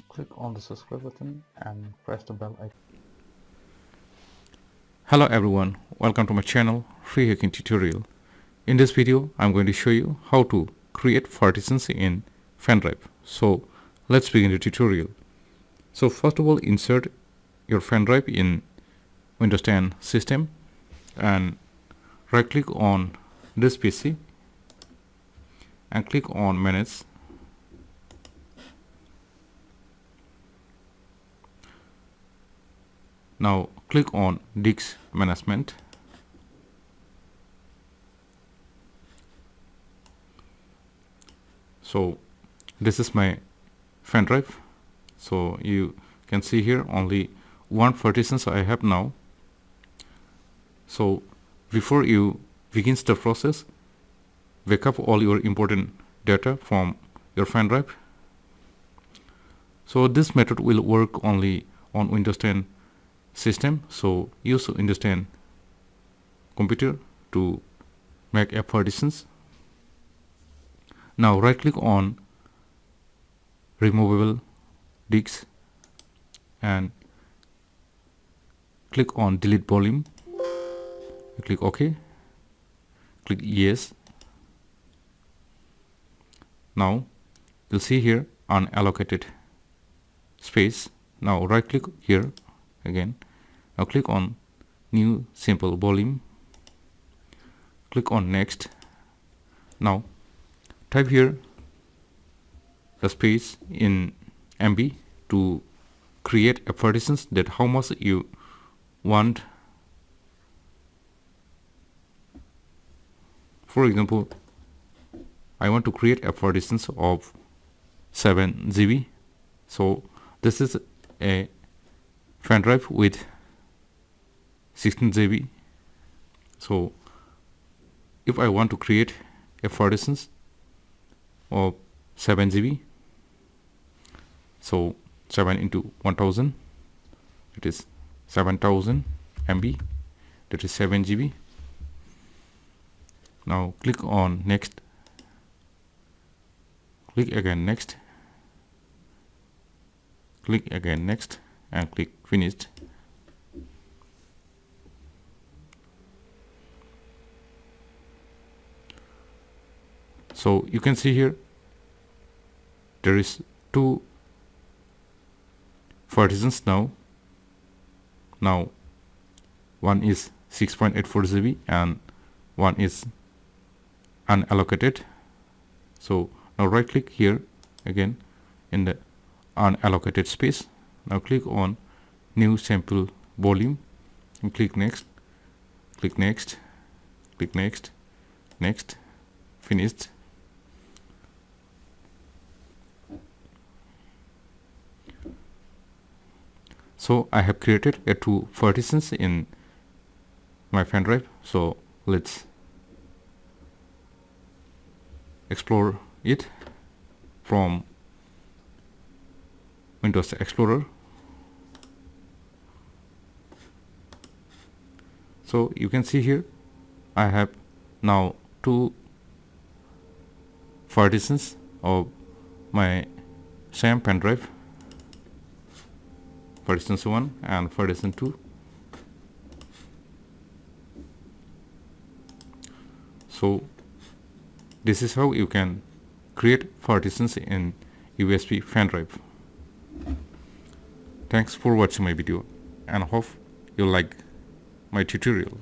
Click on the subscribe button and press the bell icon. Hello everyone, welcome to my channel Free Hacking Tutorial. In this video I'm going to show you how to create partitions in Pendrive. So let's begin the tutorial. So first of all, insert your Pendrive in Windows 10 system and right click on this PC and click on manage. Now click on disk management. So this is my Pendrive. So you can see here only one partitions I have now. So before you begin the process, backup all your important data from your Pendrive. So this method will work only on Windows 10 system, so use Windows 10 computer to make a partitions. Now right click on removable disks and click on delete volume. Click OK, click yes. Now you'll see here unallocated space. Now right click here again. Now click on new simple volume, click on next. Now type here the space in MB to create a partitions that how much you want. For example, I want to create a partitions of 7 GB. So this is a Pendrive with 16 GB. So if I want to create a partitions of 7 GB, so 7 into 1000, it is 7000 MB, that is 7 GB. Now click on next, click again next, click again next, and click finished. So you can see here there is two partitions now. Now one is 6.84 GB and one is unallocated. So now right click here again in the unallocated space. Now click on new sample volume and click next, click next, click next, next, finished. So I have created a two partitions in my Pendrive. So let's explore it from Windows Explorer. So you can see here I have now two partitions of my same Pendrive, partitions 1 and partition 2. So this is how you can create partitions in USB Pendrive. Thanks for watching my video and hope you like my tutorial.